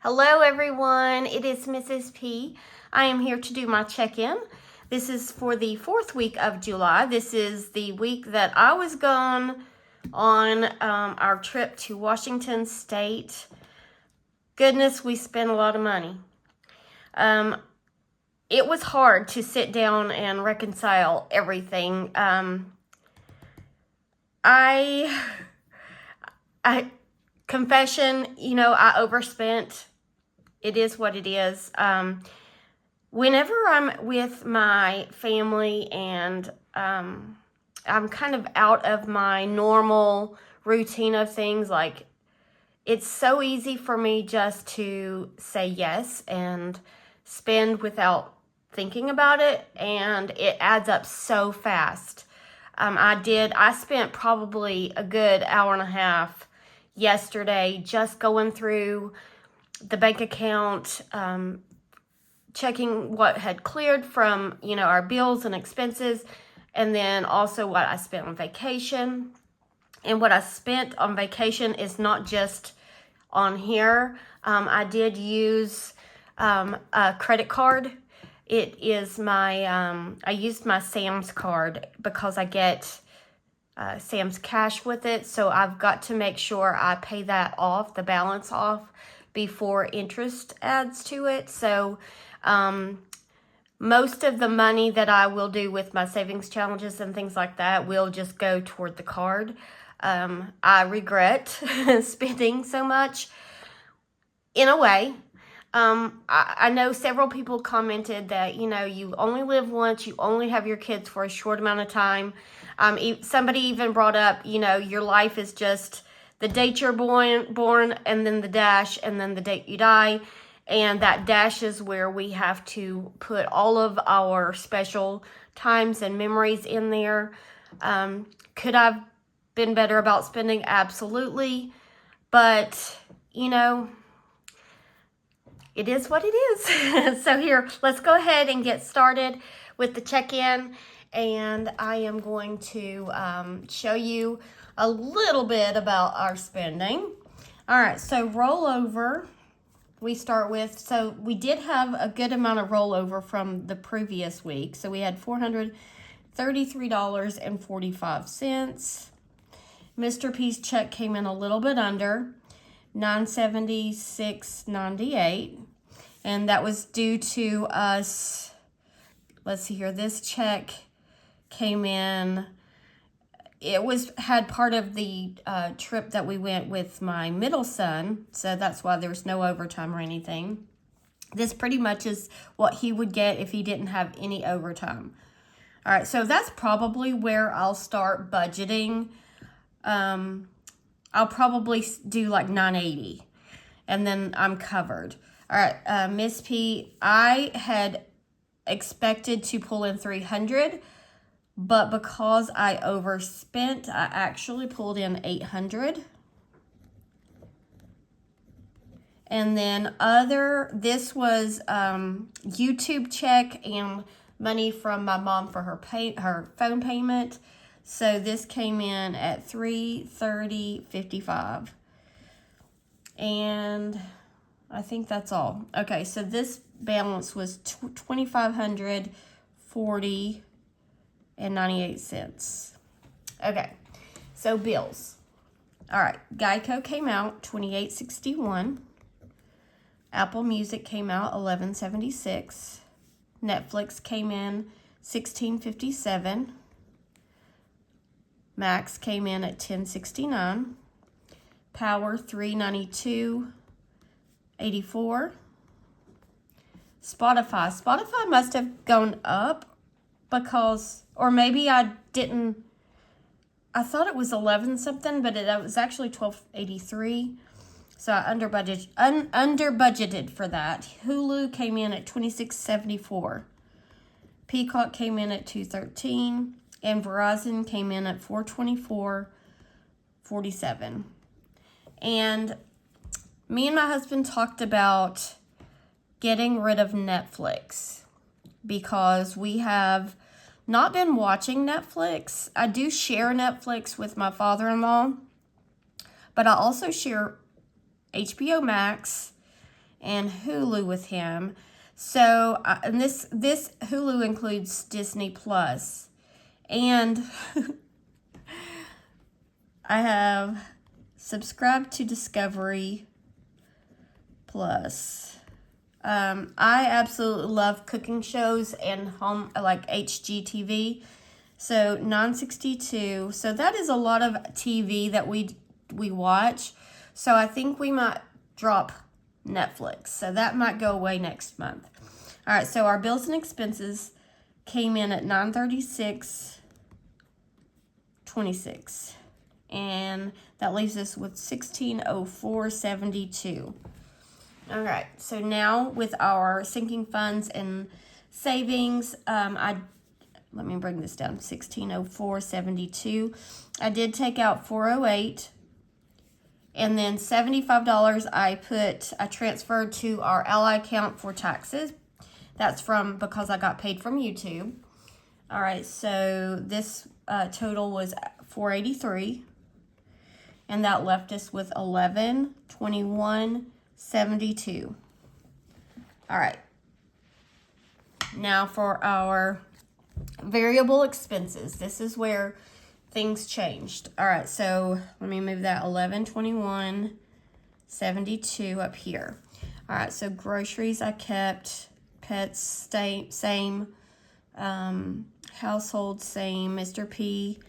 Hello everyone, it is Mrs. P. I am here to do my check-in. This is for the 4th week of July. This is the week that I was gone on our trip to Washington State. Goodness, we spent a lot of money. It was hard to sit down and reconcile everything. Confession, I overspent. It is what it is. Whenever I'm with my family and I'm kind of out of my normal routine of things, like it's so easy for me just to say yes and spend without thinking about it, and it adds up so fast. I spent probably a good hour and a half yesterday just going through the bank account, checking what had cleared from, our bills and expenses, and then also what I spent on vacation. And what I spent on vacation is not just on here. I did use a credit card. It is I used my Sam's card because I get Sam's Cash with it, so I've got to make sure I pay that off, the balance off, before interest adds to it. So most of the money that I will do with my savings challenges and things like that will just go toward the card. I regret spending so much in a way. I know several people commented that, you only live once, you only have your kids for a short amount of time. Somebody even brought up, your life is just the date you're born, and then the dash, and then the date you die. And that dash is where we have to put all of our special times and memories in there. Could I have been better about spending? Absolutely. But, it is what it is. So here, let's go ahead and get started with the check-in. And I am going to show you a little bit about our spending. All right, so rollover, we start with, so we did have a good amount of rollover from the previous week. So we had $433.45. Mr. P's check came in a little bit under, $976.98. And that was due to us, let's see here, this check came in, had part of the trip that we went with my middle son, so that's why there's no overtime or anything. This pretty much is what he would get if he didn't have any overtime. All right, so that's probably where I'll start budgeting. I'll probably do like $980, and then I'm covered. All right, Miss P, I had expected to pull in $300, but because I overspent, I actually pulled in $800. And then this was YouTube check and money from my mom for her phone payment. So this came in at $330.55. And I think that's all. Okay, so this balance was $2,540.98. Okay, so bills. All right, Geico came out $28.61. Apple Music came out $11.76. Netflix came in $16.57. Max came in at $10.69. Power $392.84. Spotify must have gone up because, or maybe I thought it was 11 something, but it was actually $12.83. So I under budgeted for that. Hulu came in at $26.74. Peacock came in at $213, and Verizon came in at $424.47. And me and my husband talked about getting rid of Netflix because we have not been watching Netflix. I do share Netflix with my father-in-law, but I also share HBO Max and Hulu with him. So, and this Hulu includes Disney Plus, and I have subscribed to Discovery Plus. I absolutely love cooking shows and home, like HGTV. So 962. So that is a lot of TV that we watch. So I think we might drop Netflix. So that might go away next month. All right, so our bills and expenses came in at $936.26. And that leaves us with $1604.72. All right, so now with our sinking funds and savings, let me bring this down, $1604.72. I did take out $408, and then $75 I transferred to our Ally account for taxes. That's because I got paid from YouTube. All right, so this total was $483, and that left us with $1121.72. All right. Now for our variable expenses. This is where things changed. All right, so let me move that $1121.72 up here. All right, so groceries I kept, pets same, household same, Mr. P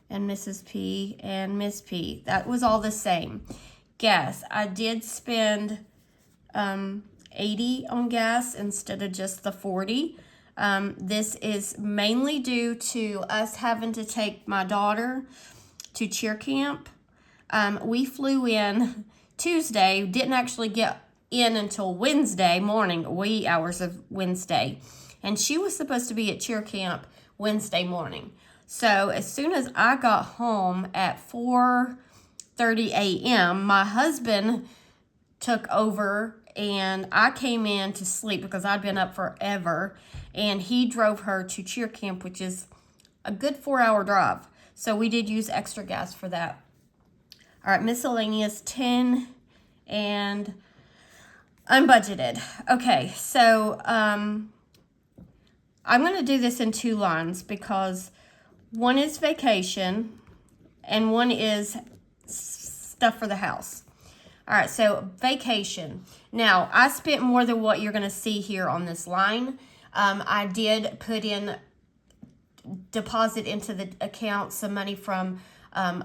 and Mrs. P and Miss P. That was all the same. Gas, I did spend $80 on gas instead of just the $40. This is mainly due to us having to take my daughter to cheer camp. We flew in Tuesday, didn't actually get in until Wednesday morning, wee hours of Wednesday. And she was supposed to be at cheer camp Wednesday morning. So as soon as I got home at 4:30 a.m., my husband took over and I came in to sleep because I'd been up forever, and he drove her to cheer camp, which is a good 4-hour drive. So we did use extra gas for that. All right, miscellaneous 10 and unbudgeted. Okay, so I'm going to do this in 2 lines because one is vacation and one is stuff for the house. All right, so vacation. Now, I spent more than what you're going to see here on this line. I did put in, deposit into the account some money from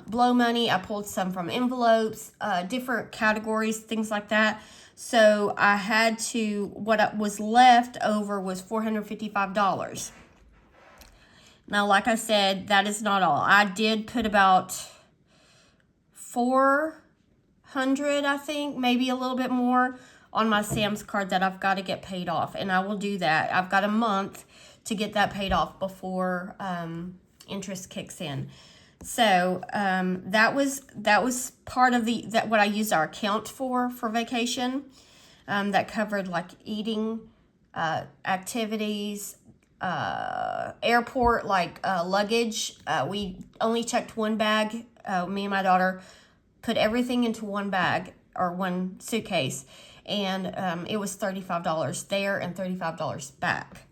blow money. I pulled some from envelopes, different categories, things like that. So I had to, what was left over was $455. Now, like I said, that is not all. I did put about $400, I think, maybe a little bit more on my Sam's card that I've got to get paid off, and I will do that. I've got a month to get that paid off before interest kicks in. So that was part of what I used our account for vacation. That covered like eating, activities, airport, like luggage. We only checked one bag. Me and my daughter put everything into one bag or one suitcase, and it was $35 there and $35 back.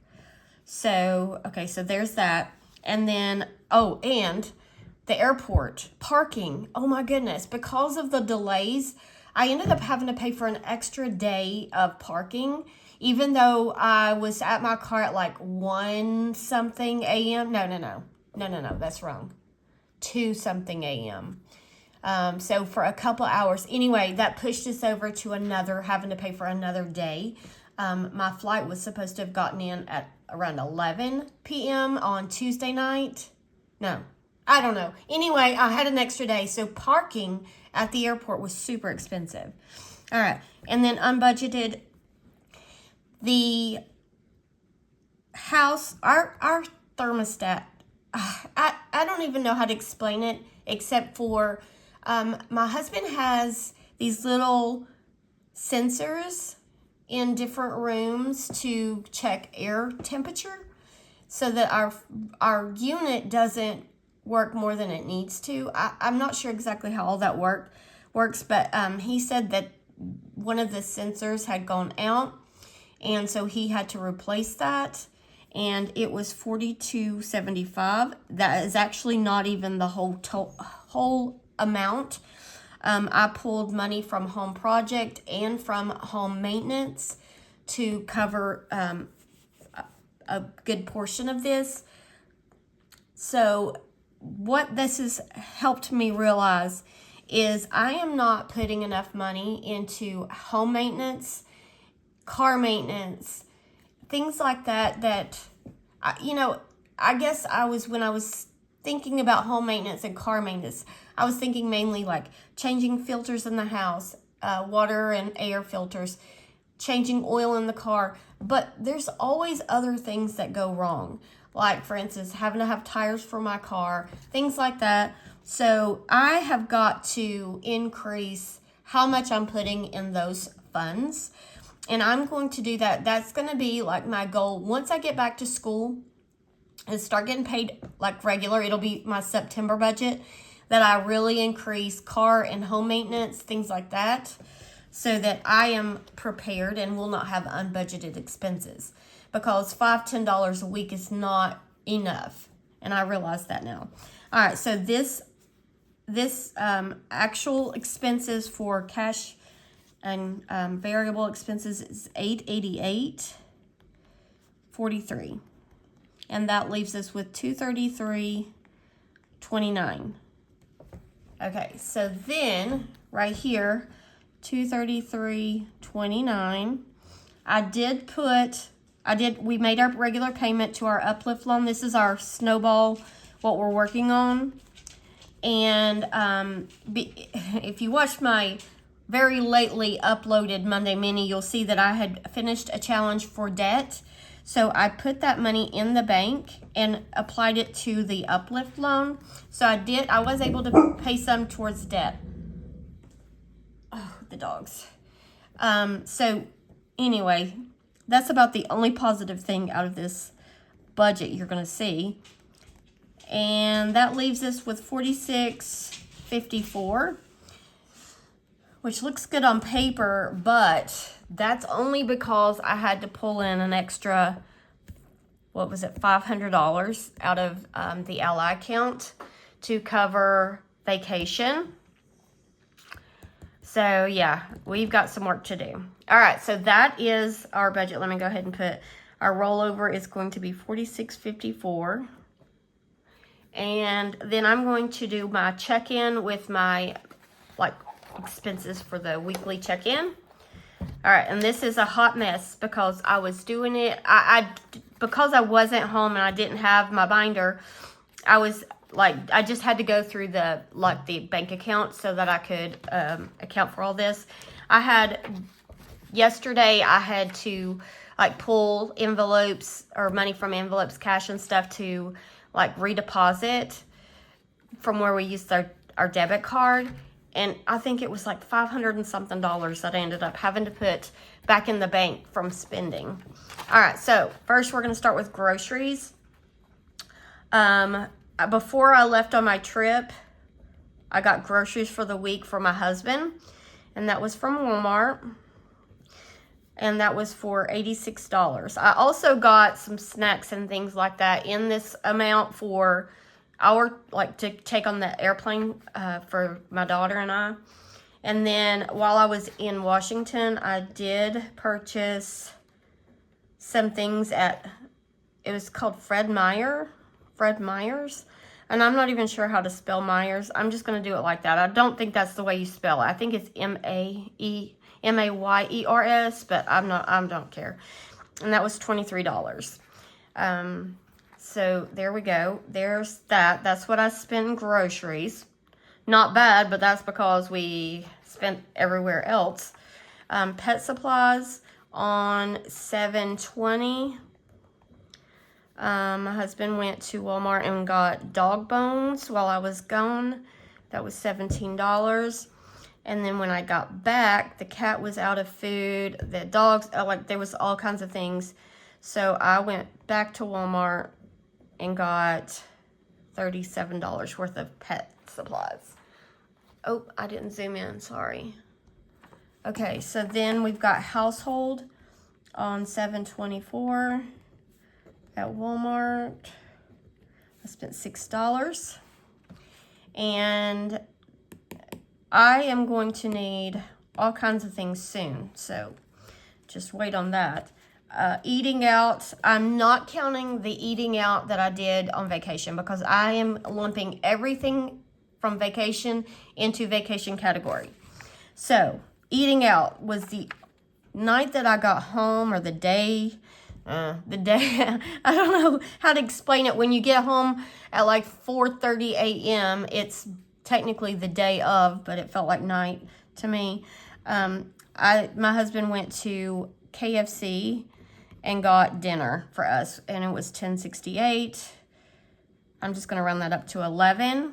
So, okay, so there's that. And then, and the airport parking. Oh my goodness, because of the delays, I ended up having to pay for an extra day of parking, even though I was at my car at like 1 something a.m. No, that's wrong. 2 something a.m. So for a couple hours. Anyway, that pushed us over to having to pay for another day. My flight was supposed to have gotten in at around 11 p.m. on Tuesday night. No, I don't know. Anyway, I had an extra day. So parking at the airport was super expensive. All right. And then unbudgeted, the house, our thermostat, I don't even know how to explain it except for my husband has these little sensors in different rooms to check air temperature so that our unit doesn't work more than it needs to. I'm not sure exactly how all that works, but he said that one of the sensors had gone out, and so he had to replace that, and it was $42.75. That is actually not even the whole amount. I pulled money from home project and from home maintenance to cover a good portion of this. So what this has helped me realize is I am not putting enough money into home maintenance, car maintenance, things like that, I guess when I was thinking about home maintenance and car maintenance, I was thinking mainly like changing filters in the house, water and air filters, changing oil in the car. But there's always other things that go wrong. Like, for instance, having to have tires for my car, things like that. So I have got to increase how much I'm putting in those funds. And I'm going to do that. That's going to be like my goal. Once I get back to school and start getting paid like regular, it'll be my September budget, that I really increase car and home maintenance, things like that, so that I am prepared and will not have unbudgeted expenses. Because $5-10 a week is not enough. And I realize that now. All right, so this actual expenses for cash and variable expenses is $888.43, and that leaves us with $233.29. Okay, so then right here, $233.29. We made our regular payment to our Uplift loan. This is our snowball, what we're working on. And if you watched my very lately uploaded Monday Mini, you'll see that I had finished a challenge for debt. So I put that money in the bank and applied it to the Uplift loan. So I was able to pay some towards debt. Oh, the dogs. So anyway, that's about the only positive thing out of this budget you're going to see. And that leaves us with $46.54, which looks good on paper, but that's only because I had to pull in an extra, $500 out of the Ally account to cover vacation. So yeah, we've got some work to do. All right, so that is our budget. Let me go ahead and put our rollover is going to be $46.54. And then I'm going to do my check-in with my expenses for the weekly check-in. All right, and this is a hot mess because I was doing it. Because I wasn't home and I didn't have my binder, I just had to go through the bank account so that I could account for all this. Yesterday I had to pull envelopes or money from envelopes, cash and stuff to redeposit from where we used our debit card. And I think it was $500 and something that I ended up having to put back in the bank from spending. All right, so first we're going to start with groceries. Before I left on my trip, I got groceries for the week for my husband, and that was from Walmart, and that was for $86. I also got some snacks and things like that in this amount for to take on the airplane for my daughter and I. And then while I was in Washington, I did purchase some things it was called Fred Meyer's. And I'm not even sure how to spell Myers. I'm just going to do it like that. I don't think that's the way you spell it. I think it's Mayers, but I don't care. And that was $23. So there we go. There's that. That's what I spent groceries. Not bad, but that's because we spent everywhere else. Pet supplies on $7.20. My husband went to Walmart and got dog bones while I was gone. That was $17. And then when I got back, the cat was out of food. The dogs, there was all kinds of things. So I went back to Walmart and got $37 worth of pet supplies. Oh, I didn't zoom in, sorry. Okay, so then we've got household on $7.24 at Walmart. I spent $6. And I am going to need all kinds of things soon, so just wait on that. Eating out, I'm not counting the eating out that I did on vacation because I am lumping everything from vacation into vacation category. So eating out was the night that I got home, or the day, I don't know how to explain it. When you get home at like 4:30 a.m., it's technically the day of, but it felt like night to me. My husband went to KFC and got dinner for us, and it was $10.68. I'm just gonna round that up to $11.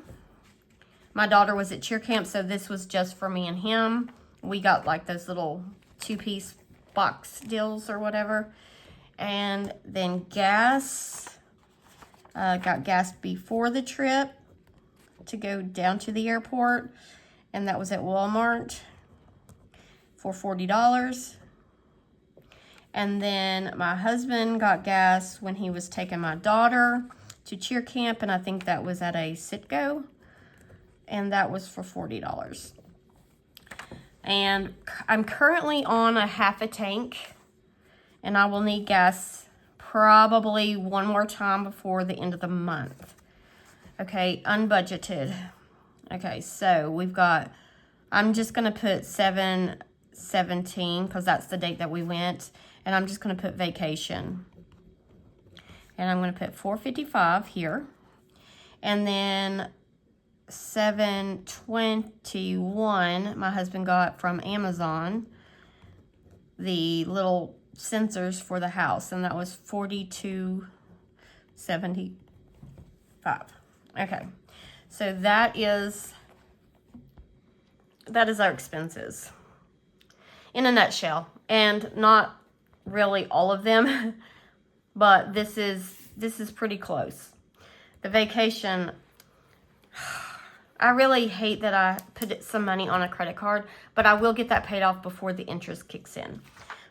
My daughter was at cheer camp, so this was just for me and him. We got like those little 2-piece box deals or whatever. And then gas, got gas before the trip to go down to the airport, and that was at Walmart for $40. And then my husband got gas when he was taking my daughter to cheer camp, and I think that was at a Citgo, and that was for $40. And I'm currently on a half a tank, and I will need gas probably one more time before the end of the month. Okay, unbudgeted. Okay, so we've got, I'm just gonna put 7/17 because that's the date that we went, and I'm just gonna put vacation. And I'm gonna put $4.55 here. And then $7.21 my husband got from Amazon, the little sensors for the house, and that was $42.75. Okay, so that is our expenses in a nutshell, and not really all of them, but this is pretty close. The vacation, I really hate that I put some money on a credit card, but I will get that paid off before the interest kicks in.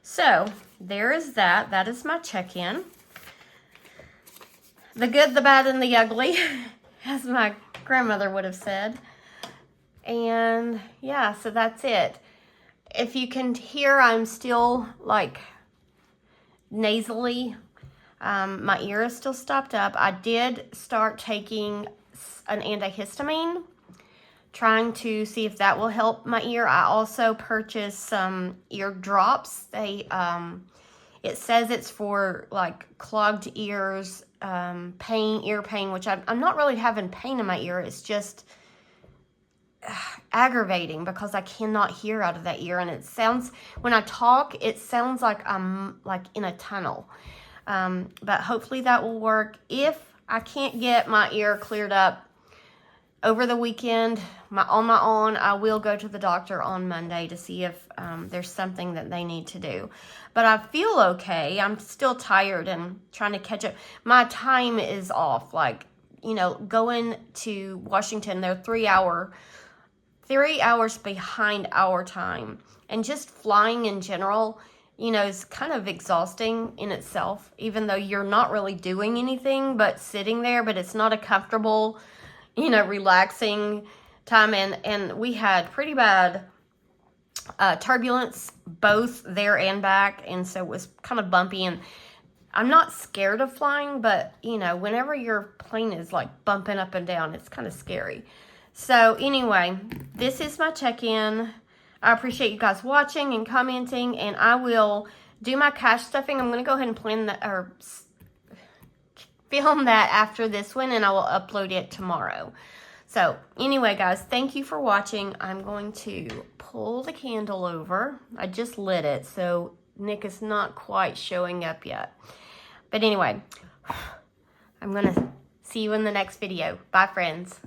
So there is that. That is my check-in. The good, the bad, and the ugly, as my grandmother would have said. And yeah, so that's it. If you can hear, I'm still like nasally. My ear is still stopped up. I did start taking an antihistamine, trying to see if that will help my ear. I also purchased some ear drops. It says it's for like clogged ears, pain, ear pain, which I'm not really having pain in my ear. It's just aggravating because I cannot hear out of that ear, and it sounds, when I talk, it sounds like I'm like in a tunnel. But hopefully that will work. If I can't get my ear cleared up over the weekend on my own, I will go to the doctor on Monday to see if there's something that they need to do. But I feel okay. I'm still tired and trying to catch up. My time is off. Like, you know, going to Washington, they're 3 hours behind our time. And just flying in general, you know, is kind of exhausting in itself, even though you're not really doing anything but sitting there, but it's not a comfortable, you know, relaxing time. And we had pretty bad turbulence both there and back, and so it was kind of bumpy. And I'm not scared of flying, but you know, whenever your plane is like bumping up and down, it's kind of scary. So anyway, this is my check-in. I appreciate you guys watching and commenting, and I will do my cash stuffing. I'm going to go ahead and plan that, or film that after this one, and I will upload it tomorrow. So anyway, guys, thank you for watching. I'm going to pull the candle over. I just lit it, so Nick is not quite showing up yet. But anyway, I'm going to see you in the next video. Bye, friends.